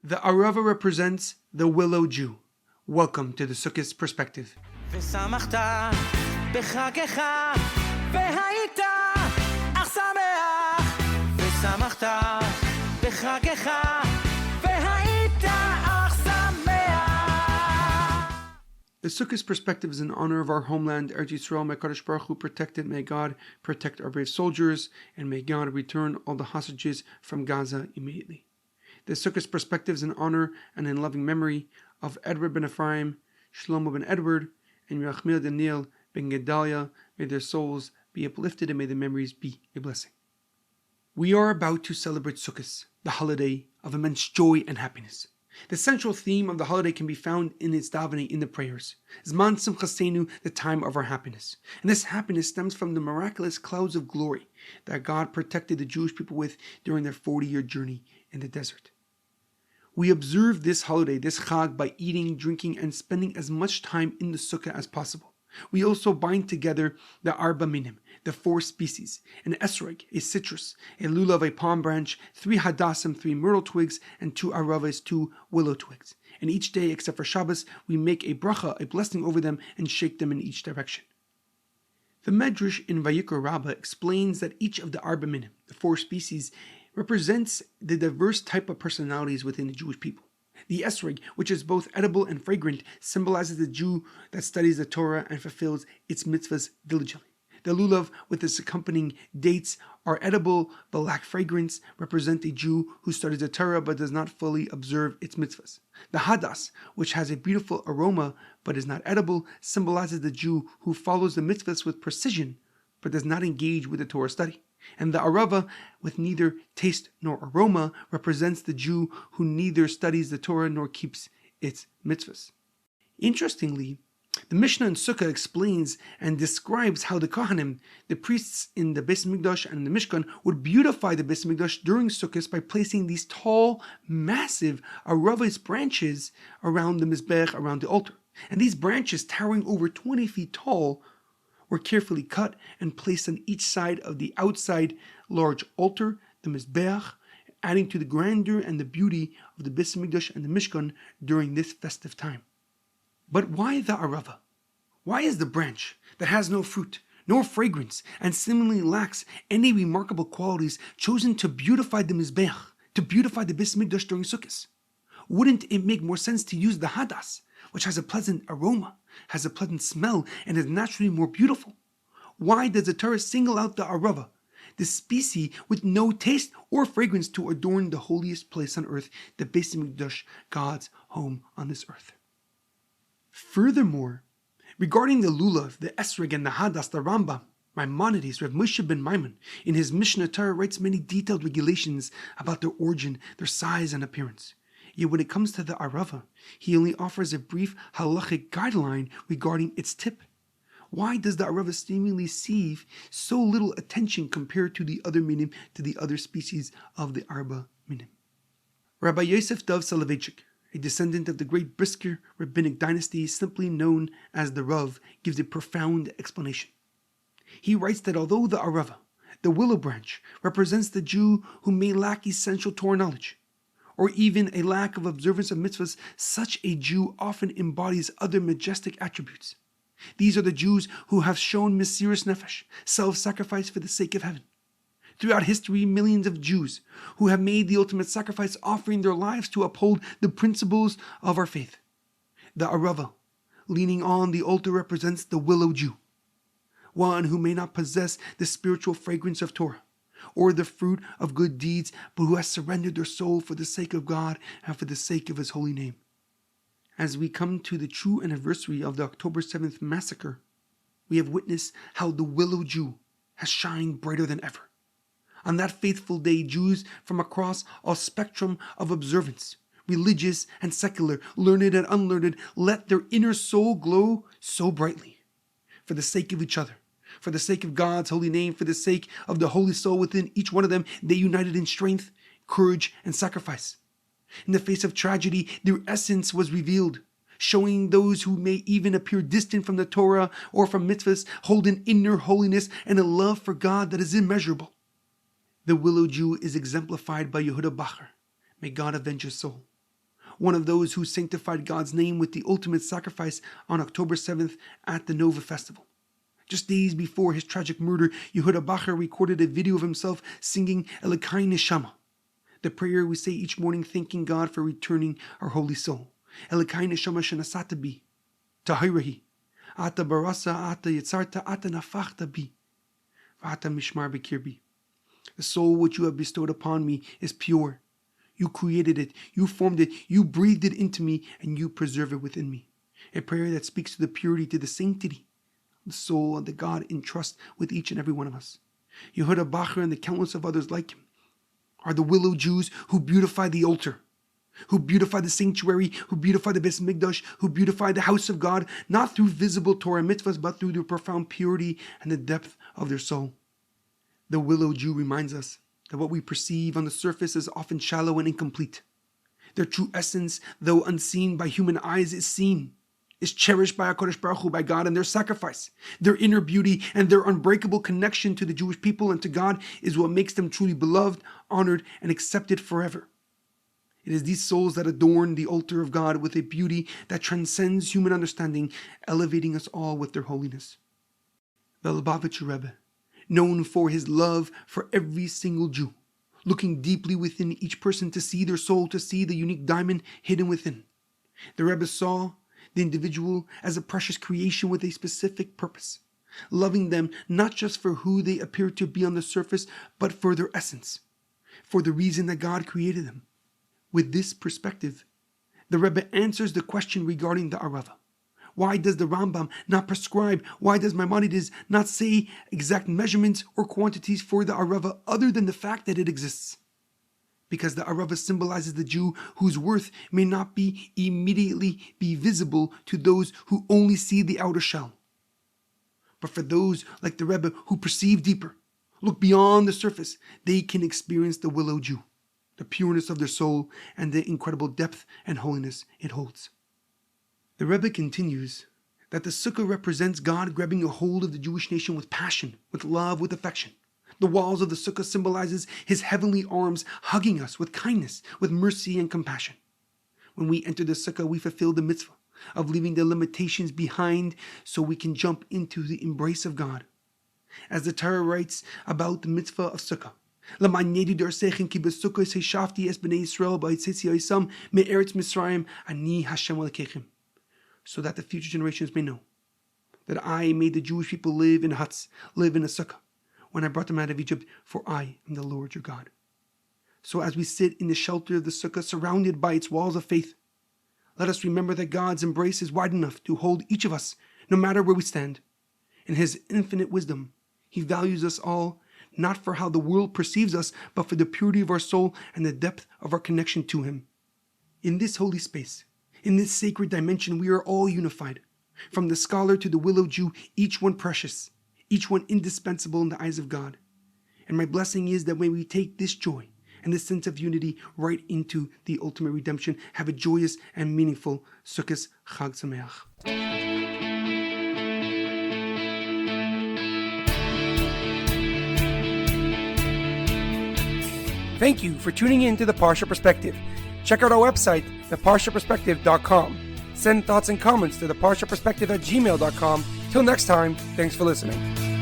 The Arava represents the Willow Jew. Welcome to the Sukkos Perspective. The Sukkos Perspective is in honor of our homeland, Eretz Yisroel. May Kadosh Baruch Hu protect it. May God protect our brave soldiers, and may God return all the hostages from Gaza immediately. The Sukkos Perspective is in honor and in loving memory of Edward Ben Efraim, Shlomo Ben Edward, and Yirachmiel Daniel Ben Gedalia. May their souls be uplifted and may their memories be a blessing. We are about to celebrate Sukkos, the holiday of immense joy and happiness. The central theme of the holiday can be found in its davening in the prayers. Zman Simchaseinu, the time of our happiness. And this happiness stems from the miraculous clouds of glory that God protected the Jewish people with during their 40-year journey in the desert. We observe this holiday, this Chag, by eating, drinking, and spending as much time in the sukkah as possible. We also bind together the Arba Minim, the 4 species, an esrog, a citrus, a lulav, a palm branch, 3 hadassim, 3 myrtle twigs, and 2 aravas, 2 willow twigs. And each day, except for Shabbos, we make a bracha, a blessing over them, and shake them in each direction. The Medrash in Vayikra Rabbah explains that each of the Arba Minim, the 4 species, represents the diverse type of personalities within the Jewish people. The esrog, which is both edible and fragrant, symbolizes the Jew that studies the Torah and fulfills its mitzvahs diligently. The lulav, with its accompanying dates, are edible but lack fragrance, represent a Jew who studies the Torah but does not fully observe its mitzvahs. The hadas, which has a beautiful aroma but is not edible, symbolizes the Jew who follows the mitzvahs with precision but does not engage with the Torah study. And the arava, with neither taste nor aroma, represents the Jew who neither studies the Torah nor keeps its mitzvahs. Interestingly, the Mishnah in Sukkah explains and describes how the Kohanim, the priests in the Beis Mikdash and the Mishkan, would beautify the Beis Mikdash during Sukkot by placing these tall, massive aravas branches around the Mizbech, around the altar. And these branches, towering over 20 feet tall, were carefully cut and placed on each side of the outside large altar, the Mizbeach, adding to the grandeur and the beauty of the Beis Mikdash and the Mishkan during this festive time. But why the arava? Why is the branch that has no fruit, nor fragrance, and seemingly lacks any remarkable qualities chosen to beautify the Mizbeach, to beautify the Beis Mikdash during Sukkot? Wouldn't it make more sense to use the hadas, which has a pleasant aroma, has a pleasant smell, and is naturally more beautiful? Why does the Torah single out the arava, the species with no taste or fragrance, to adorn the holiest place on earth, the Beis Mikdash, God's home on this earth? Furthermore, regarding the lulav, the esrog, and the hadas, the Rambam, Maimonides, Rav Moshe ben Maimon, in his Mishnah Torah, writes many detailed regulations about their origin, their size, and appearance. Yet when it comes to the arava, he only offers a brief halachic guideline regarding its tip. Why does the arava seemingly receive so little attention compared to the other minim, to the other species of the Arba Minim? Rabbi Yosef Dov Soloveitchik, a descendant of the great Brisker rabbinic dynasty, simply known as the Rav, gives a profound explanation. He writes that although the arava, the willow branch, represents the Jew who may lack essential Torah knowledge, or even a lack of observance of mitzvahs, such a Jew often embodies other majestic attributes. These are the Jews who have shown Mesiras Nefesh, self-sacrifice for the sake of heaven. Throughout history, millions of Jews who have made the ultimate sacrifice, offering their lives to uphold the principles of our faith. The arava, leaning on the altar, represents the willow Jew, one who may not possess the spiritual fragrance of Torah or the fruit of good deeds, but who has surrendered their soul for the sake of God and for the sake of His holy name. As we come to the true anniversary of the October 7th massacre, we have witnessed how the willow Jew has shined brighter than ever. On that faithful day, Jews from across a spectrum of observance, religious and secular, learned and unlearned, let their inner soul glow so brightly. For the sake of each other, for the sake of God's holy name, for the sake of the holy soul within each one of them, they united in strength, courage, and sacrifice. In the face of tragedy, their essence was revealed, showing those who may even appear distant from the Torah or from mitzvahs, hold an inner holiness and a love for God that is immeasurable. The willow Jew is exemplified by Yehuda Bacher. May God avenge his soul. one of those who sanctified God's name with the ultimate sacrifice on October 7th at the Nova Festival. Just days before his tragic murder, Yehuda Bacher recorded a video of himself singing Elokai Neshama, the prayer we say each morning thanking God for returning our holy soul. Elokai Neshama shenasata bi, tahirahi, ata barasa, ata yitzarta, ata nafachta bi, v'ata mishmar b'kirbi. The soul which you have bestowed upon me is pure. You created it, you formed it, you breathed it into me, and you preserve it within me. A prayer that speaks to the purity, to the sanctity, the soul that God entrusts with each and every one of us. Yehuda Bacher and the countless of others like him are the Willow Jews who beautify the altar, who beautify the sanctuary, who beautify the Beis Mikdash, who beautify the house of God, not through visible Torah mitzvahs, but through their profound purity and the depth of their soul. The Willow Jew reminds us that what we perceive on the surface is often shallow and incomplete. Their true essence, though unseen by human eyes, is seen, is cherished by HaKadosh Baruch Hu, by God, and their sacrifice, their inner beauty, and their unbreakable connection to the Jewish people and to God is what makes them truly beloved, honored, and accepted forever. It is these souls that adorn the altar of God with a beauty that transcends human understanding, elevating us all with their holiness. The Lubavitcher Rebbe, known for his love for every single Jew, looking deeply within each person to see their soul, to see the unique diamond hidden within. The Rebbe saw the individual as a precious creation with a specific purpose, loving them not just for who they appear to be on the surface, but for their essence, for the reason that God created them. With this perspective, the Rebbe answers the question regarding the Arava. Why does the Rambam not prescribe? Why does Maimonides not say exact measurements or quantities for the Arava other than the fact that it exists? Because the Arava symbolizes the Jew whose worth may not be immediately be visible to those who only see the outer shell. But for those like the Rebbe who perceive deeper, look beyond the surface, they can experience the Willow Jew, the pureness of their soul, and the incredible depth and holiness it holds. The Rebbe continues that the Sukkah represents God grabbing a hold of the Jewish nation with passion, with love, with affection. The walls of the Sukkah symbolizes his heavenly arms hugging us with kindness, with mercy and compassion. When we enter the Sukkah, we fulfill the mitzvah of leaving the limitations behind so we can jump into the embrace of God. As the Torah writes about the mitzvah of Sukkah, so that the future generations may know that I made the Jewish people live in huts, live in a sukkah, when I brought them out of Egypt, for I am the Lord your God. So as we sit in the shelter of the sukkah, surrounded by its walls of faith, let us remember that God's embrace is wide enough to hold each of us, no matter where we stand. In his infinite wisdom, he values us all, not for how the world perceives us, but for the purity of our soul and the depth of our connection to him. In this holy space, in this sacred dimension, we are all unified. From the scholar to the Willow Jew, each one precious, each one indispensable in the eyes of God. And my blessing is that when we take this joy and this sense of unity right into the ultimate redemption, have a joyous and meaningful Sukkos Chag Sameach. Thank you for tuning in to the Parsha Perspective. Check out our website, theparshaperspective.com. Send thoughts and comments to theparshaperspective@gmail.com. Till next time, thanks for listening.